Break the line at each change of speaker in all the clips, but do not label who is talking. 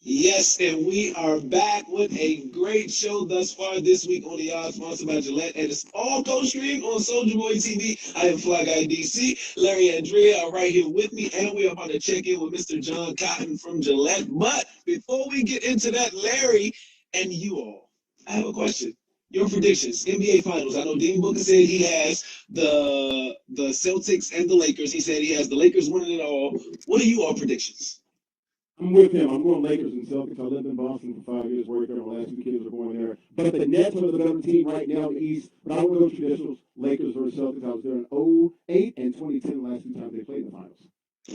Yes, and we are back with a great show thus far this week on the Yard, sponsored by Gillette, and it's all co-streamed on Soldier Boy TV. I am Fly Guy DC. Larry and Andrea are right here with me, and we are about to check in with Mr. John Cotton from Gillette. But before we get into that, Larry and you all, I have a question. Your predictions, NBA Finals. I know Dean Booker said he has the Celtics and the Lakers. He said he has the Lakers winning it all. What are you all predictions?
I'm with him. I'm going Lakers and Celtics. I lived in Boston for 5 years, worked there. My last two kids are born there. But the Nets are the better team right now in the East. But I would go traditionals, Lakers versus Celtics. I was there in '08 and 2010, the last two times they played in the finals.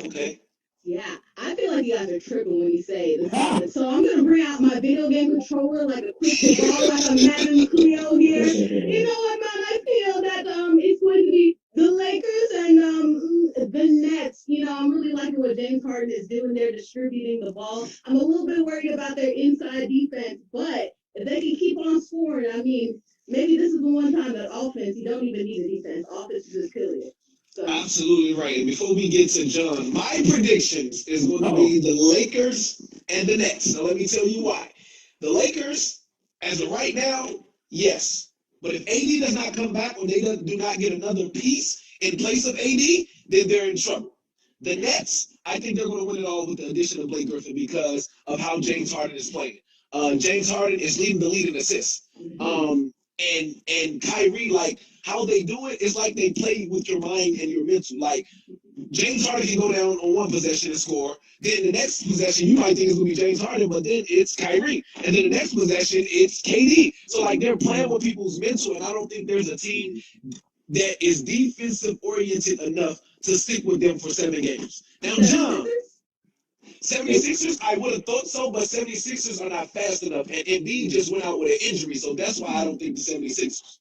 Okay.
Yeah, I feel like you guys are tripping when you say this. So I'm gonna bring out my video game controller like a crystal ball, like a Madden Cleo here. You know what, man? I feel that it's going to be the Lakers and the Nets. You know, I'm really liking what James Harden is doing there, distributing the ball. I'm a little bit worried about their inside defense, but if they can keep on scoring, I mean, maybe this is the one time that offense you don't even need a defense. Offense is just killing it. So.
Absolutely right. And before we get to John, my predictions is going to be the Lakers and the Nets. Now let me tell you why. The Lakers, as of right now, yes. But if AD does not come back or they do not get another piece in place of AD, then they're in trouble. The Nets, I think they're going to win it all with the addition of Blake Griffin because of how James Harden is playing. James Harden is leading the lead in assists. And Kyrie, like how they do it is like they play with your mind and your mental. Like James Harden can go down on one possession and score. Then the next possession, you might think it's gonna be James Harden, but then it's Kyrie. And then the next possession, it's KD. So like they're playing with people's mental, and I don't think there's a team that is defensive oriented enough to stick with them for 7 games. Now, John, 76ers, I would have thought so, but 76ers are not fast enough. And Embiid just went out with an injury, so that's why I don't think the 76ers.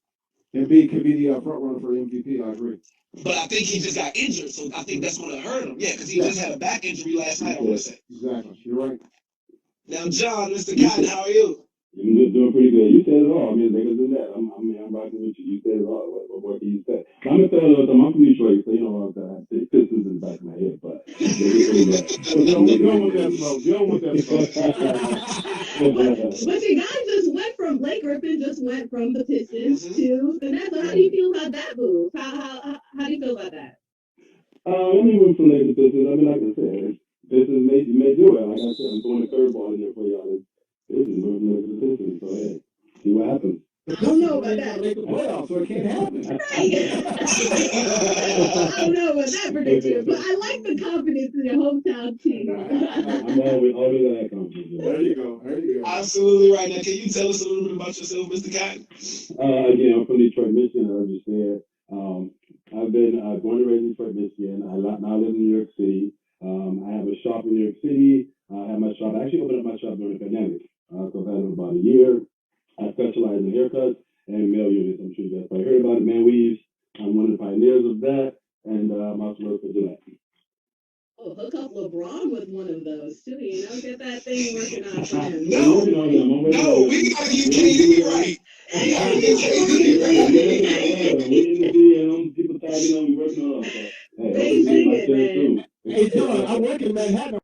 Embiid could be the front runner for MVP. I agree.
But I think he just got injured, so I think that's going to hurt him. Yeah, because he just had a back injury last night, I want to say.
Exactly. You're right.
Now, John, Mr. Cotton, how are you?
I'm just doing pretty good. You said it all. I mean, Lakers and that. I'm rocking with you. You said it all. What more can you say? I'm gonna tell you, I'm from Detroit, so you know I have the Pistons in the back of my head, but
you don't want that smoke. You don't want that smoke.
but you guys just went from Blake Griffin, just went from the Pistons to the Nets. So how do you feel about that move? How do you feel about that?
Let me move from Lakers to Pistons. I mean, like I said, Pistons may do it. Like I said, I'm throwing a curveball in there for y'all. This is moving Lakers to Pistons. So hey, see what happens.
I don't know about that.
Make the playoffs, so it can't happen.
Right. I don't know about that prediction, but I like the confidence in your hometown team.
I'm always that confidence.
There you go.
Absolutely right. Now, can you tell us a little bit about yourself, Mr. Cotton?
Again, I'm from Detroit, Michigan. As you said, I've been born and raised in Detroit, Michigan. I now live in New York City. I have a shop in New York City. I have my shop. I actually opened up my shop during the pandemic. So I've had it about a year. I specialize in haircuts and male units. I'm sure you guys probably heard about it. Man weaves. I'm one of the pioneers of that, and I'm also work for Gillette.
Oh, hook up LeBron with one of those too. You know, get that thing working out for him.
No, we gotta get KD right. We gotta get KD right.
People thought we working on it.
Hey, man.
Hey, John, I work in Manhattan.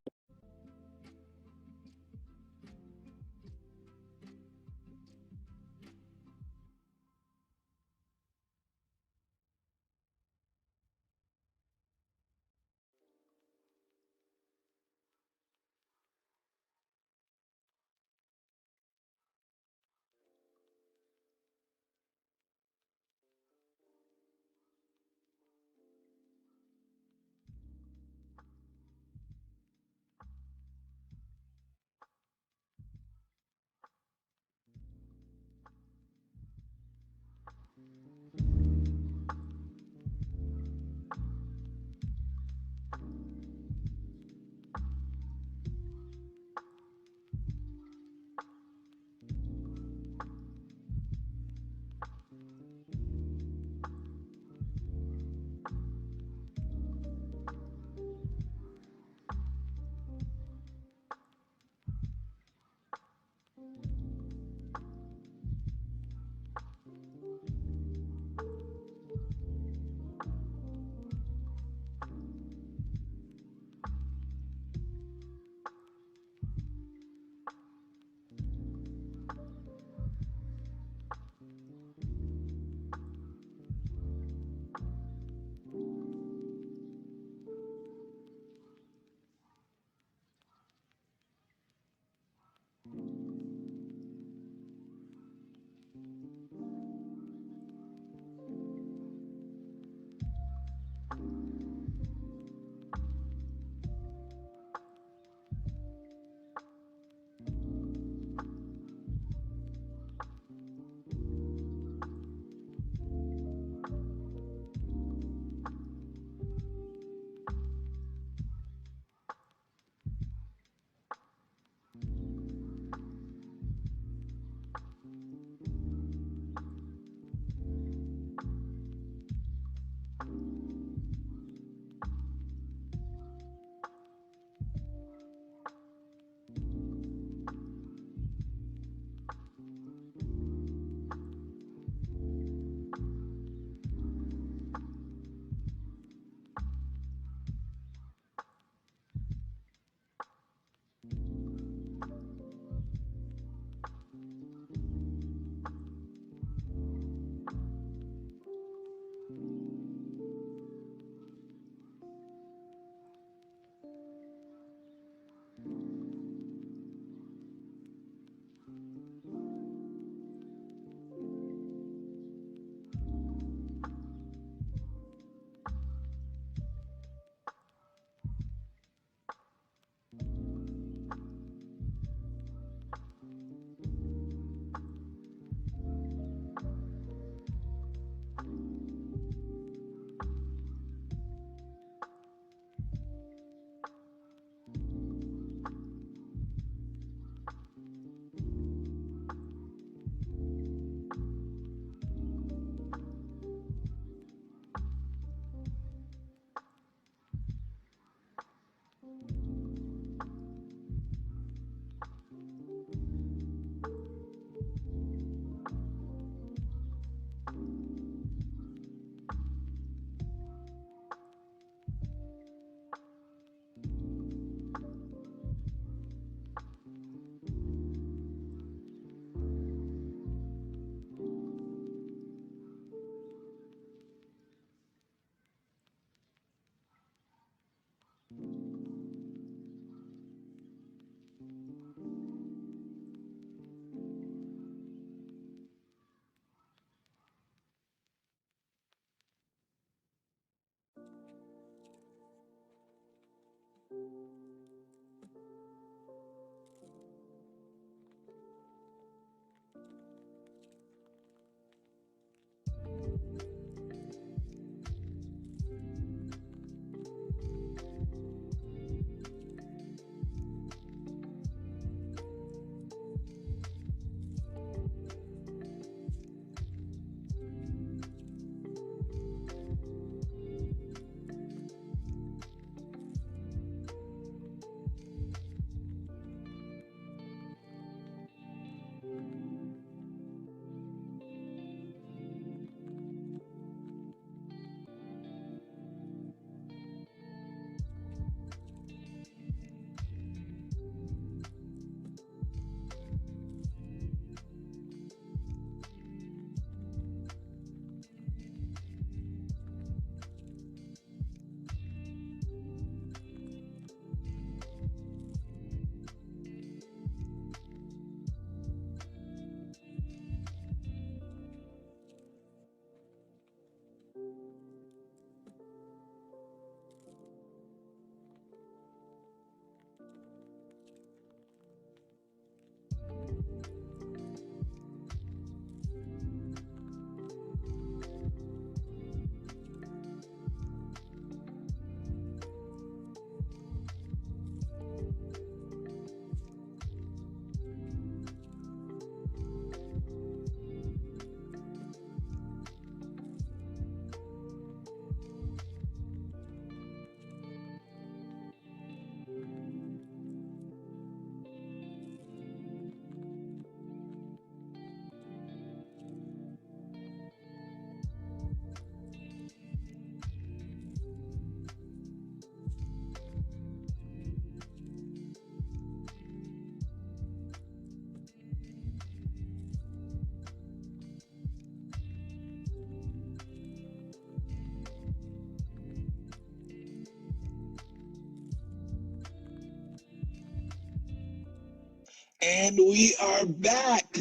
And we are back,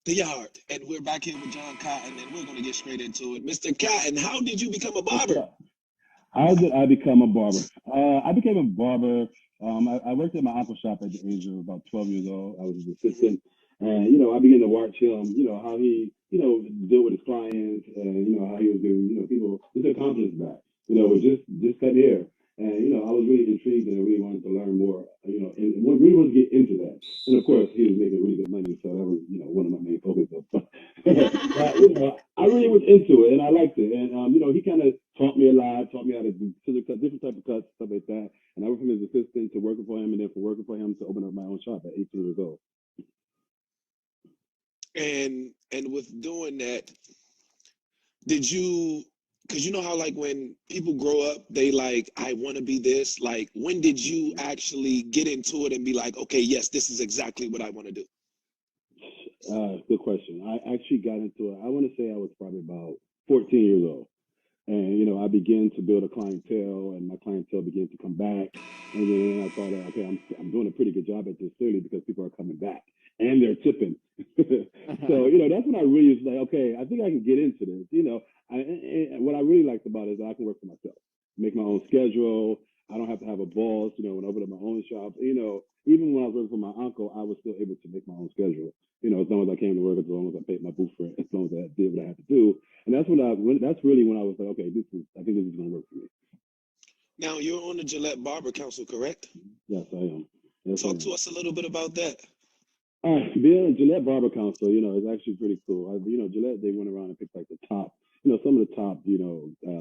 the yard, and we're back here with John Cotton, and we're going to get straight into it. Mr. Cotton, how did you become a barber?
How did I become a barber? I became a barber. I worked at my uncle's shop at the age of about 12 years old. I was his assistant. And, I began to watch him, how he, deal with his clients and, how he was giving, people his confidence back, with just cutting hair. And, I was really intrigued and I really wanted to learn more, and really wanted to get into that. And of course, he was making really good money. So that was, one of my main focuses. But, I really was into it and I liked it. And, he kind of taught me a lot, taught me how to do different type of cuts, stuff like that. And I went from his assistant to working for him and then from working for him to open up my own shop at 18 years old.
And with doing that, did you, because you know how like when people grow up, they like, I want to be this. Like, when did you actually get into it and be like, okay, yes, this is exactly what I want to do?
Good question. I actually got into it. I want to say I was probably about 14 years old. And, I began to build a clientele and my clientele began to come back. And then I thought, okay, I'm doing a pretty good job at this clearly because people are coming back and they're tipping. So, that's when I really was like, okay, I think I can get into this. And what I really liked about it is that I can work for myself, make my own schedule. I don't have to have a boss, when I open up my own shop. Even when I was working for my uncle, I was still able to make my own schedule. As long as I came to work, as long as I paid my booth rent, as long as I did what I had to do. And that's that's really when I was like, okay, I think this is going to work for me.
Now, you're on the Gillette Barber Council, correct?
Yes, I am. Yes,
Talk to us a little bit about that.
All right, being a Gillette Barber Council, is actually pretty cool. Gillette, they went around and picked like the top, some of the top,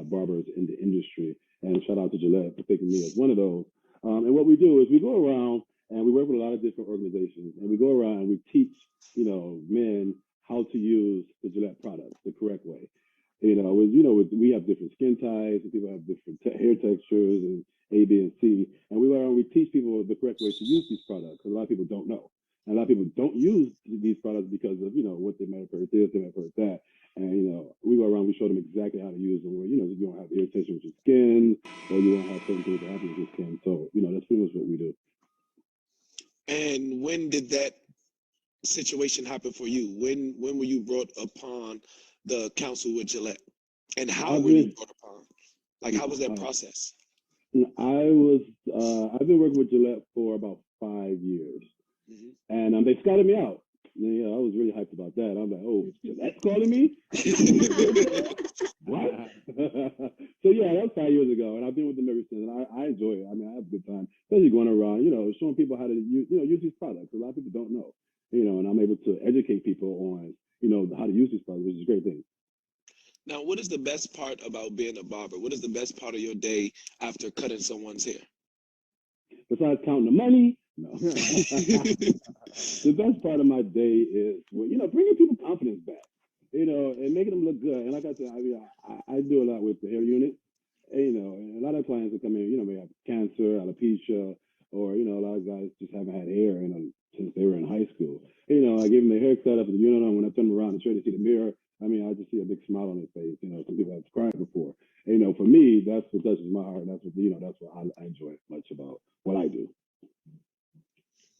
barbers in the industry. And shout out to Gillette for picking me as one of those. And what we do is we go around and we work with a lot of different organizations, and we go around and we teach, men how to use the Gillette products the correct way. We have different skin types, and people have different hair textures, and A, B, and C. And we teach people the correct way to use these products. Because a lot of people don't know. And a lot of people don't use these products because of, what they might have heard this, they might have heard that. And, we go around, we show them exactly how to use them where, you don't have irritation with your skin, or you won't have certain things that happen with your skin. So, that's pretty much what we do.
And when did that situation happen for you? When were you brought upon the council with Gillette? And how were you brought upon? Like, how was that process?
I've been working with Gillette for about 5 years. And they scouted me out. And, I was really hyped about that. I'm like, oh, Gillette's calling me? What? So, yeah, that was 5 years ago. And I've been with them ever since. And I enjoy it. I mean, I have a good time, especially going around, showing people how to use these products. A lot of people don't know, and I'm able to educate people on, how to use these products, which is a great thing.
Now, what is the best part about being a barber? What is the best part of your day after cutting someone's hair?
Besides counting the money, no. The best part of my day is, bringing people confidence back, and making them look good. And like I said, I do a lot with the hair unit, and a lot of clients that come in, may have cancer, alopecia, or, a lot of guys just haven't had hair, since they were in high school. I give them their haircut up at the unit, and when I turn them around and try to see the mirror, I just see a big smile on their face. Some people have cried before. For me, that's what touches my heart. That's what I enjoy much about what I do.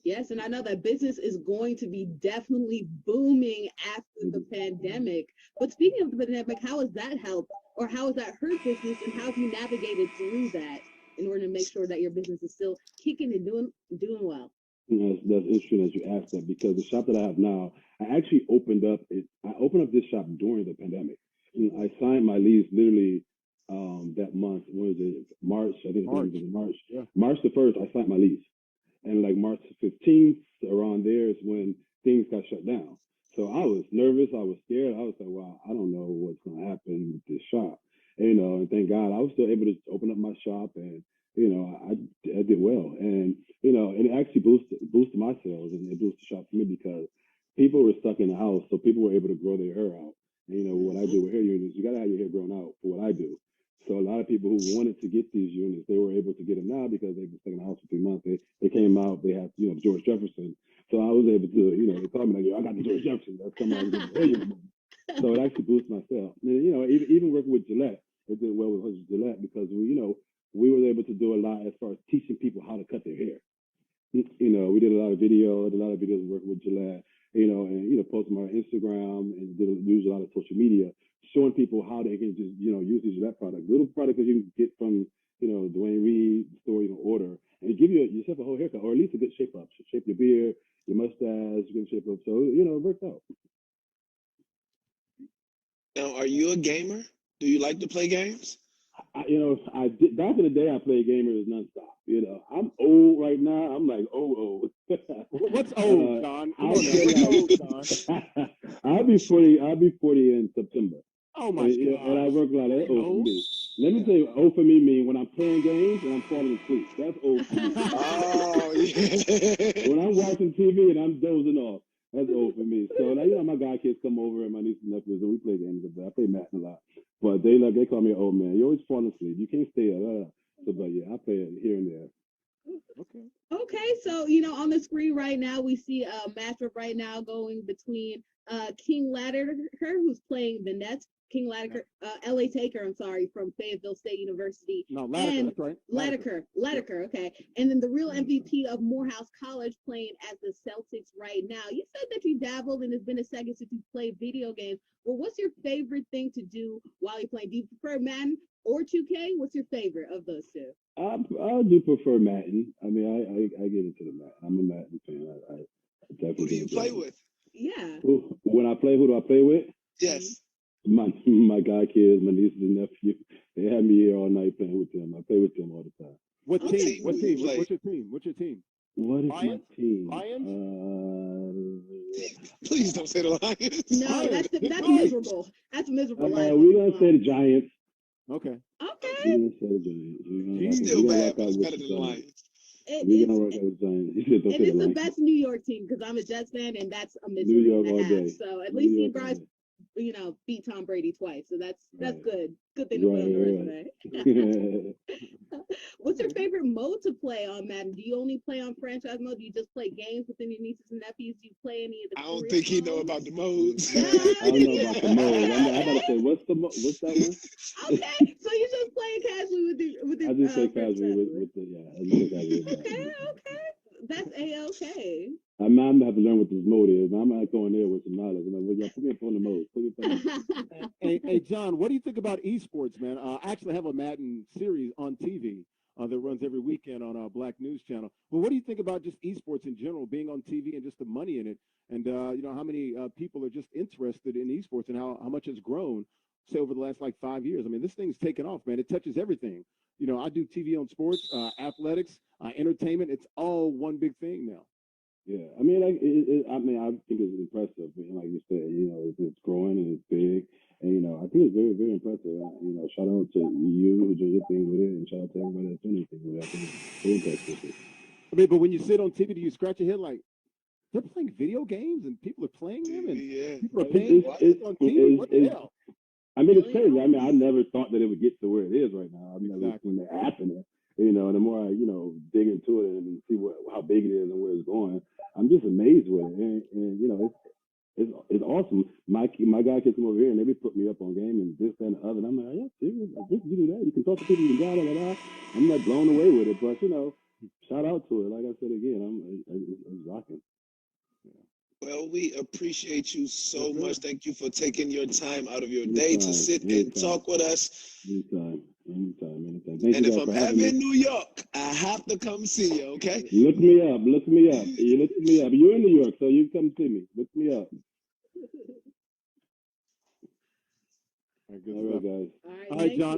Yes, and I know that business is going to be definitely booming after the pandemic. But speaking of the pandemic, how has that helped, or how has that hurt business, and how have you navigated through that in order to make sure that your business is still kicking and doing well?
That's interesting that you asked that, because the shop that I have now, I actually opened up this shop during the pandemic. And I signed my lease literally that month. When was it? March. I think it was March. Yeah. March the 1st, I signed my lease. And like March 15th, around there is when things got shut down. So I was nervous. I was scared. I was like, wow, I don't know what's going to happen with this shop. And thank God I was still able to open up my shop, and, I did well. And, and it actually boosted my sales, and it boosted the shop for me because people were stuck in the house. So people were able to grow their hair out. And, what I do with hair units, you got to have your hair grown out for what I do. So a lot of people who wanted to get these units, they were able to get them now because they've been stuck in the house for 3 months. They came out, they had, George Jefferson. So I was able to, they called me like, yo, I got the George Jefferson. That's coming out. So it actually boosted my sales. And, even working with Gillette, it did well with Gillette because we were able to do a lot as far as teaching people how to cut their hair. we did a lot of videos working with Gillette, and posting on our Instagram and use a lot of social media, showing people how they can just, use these Gillette products, little products that you can get from, Dwayne Reed store, order, and give yourself a whole haircut, or at least a good shape up, shape your beard, your mustache, good shape up. So, it worked out.
Now, are you a gamer? Do you like to play games?
I did back in the day. I played gamers nonstop. I'm old right now. I'm like old.
What's old, John? Come on now. What's old, John?
I'll be 40. I'll be 40 in September.
Oh my God!
And I work a lot. That's old for me. Let me tell you, old for me mean when I'm playing games and I'm falling asleep. That's old for me.
Oh yeah.
When I'm watching TV and I'm dozing off, that's old for me. So my god kids come over and my nieces and nephews and we play games. I play Madden a lot, but they call me an old man. You always fall asleep. You can't stay up. So, but yeah, I play it here and there.
Okay, so on the screen right now we see a matchup right now going between King Latimer, who's playing the Nets. King Latimer, L.A. Taker, I'm sorry, from Fayetteville State University.
No, Latimer, that's right.
Latimer, okay. And then the real MVP of Morehouse College playing as the Celtics right now. You said that you dabbled and it's been a second since you played video games. Well, what's your favorite thing to do while you're playing? Do you prefer Madden or 2K? What's your favorite of those two?
I do prefer Madden. I mean, I get into the Madden. I'm a Madden fan. I definitely.
Who do you play with?
Yeah.
When I play, who do I play with?
Yes.
My god kids, my nieces and nephews, they have me here all night playing with them. I play with them all the time.
What team? What's your team?
What is
Lions?
my team?
Lions?
Please don't say the Lions.
No, that's miserable. That's miserable.
We're gonna say the Giants.
Okay.
We're gonna say the Giants.
It's still bad, but it's better than the Lions.
We're gonna work out with the Giants.
And it's the best New York team because I'm a Jets fan, and that's a misery. New York all day. So at least you guys, beat Tom Brady twice. So that's good. Good thing to put on the resume. What's your favorite mode to play on Madden? Do you only play on franchise mode? Do you just play games with any nieces and nephews? Do you play any of the?
I don't think he know about the modes.
I don't know about the mode. I'm about to say, what's that one?
Okay, so you just playing casually with the.
I just say casually with the I just say casually.
Okay. That's A-okay.
I'm gonna have to learn what this mode is. I'm not going there with some knowledge. I'm like, well, put me up on the mode.
Hey, John, what do you think about esports, man? I actually have a Madden series on TV that runs every weekend on our Black News Channel. Well, what do you think about just esports in general, being on TV and just the money in it, and how many people are just interested in esports and how much it's grown, say, over the last 5 years? I mean, this thing's taken off, man. It touches everything. I do TV on sports, athletics, entertainment. It's all one big thing now.
Yeah, I mean, I think it's impressive. Like you said, it's growing and it's big, and I think it's very, very impressive. Shout out to you who doing your thing with it, and shout out to everybody that's doing anything with it. I think it's very impressive.
I mean, but when you sit on TV, do you scratch your head like they're playing video games and people are playing them and people are paying on TV? What the hell?
I mean, it's crazy. I mean, I never thought that it would get to where it is right now. I've never seen that happening. And the more I, dig into it and see how big it is and where it's going, I'm just amazed with it. And it's awesome. My guy can come over here and they be put me up on game and this, that, and the other. And I'm like, are you serious? Like, this, you do that? You can talk to people, you can blah, blah, blah. I'm not blown away with it, but shout out to it. Like I said again, I'm rocking.
Well, we appreciate you so much. Thank you for taking your time out of your day to sit and talk with us.
Anytime.
And if I'm ever in New York, I have to come see you, okay?
Look me up. You look me up. You're in New York, so you come see me. Look me up. All right, guys.
All right, John.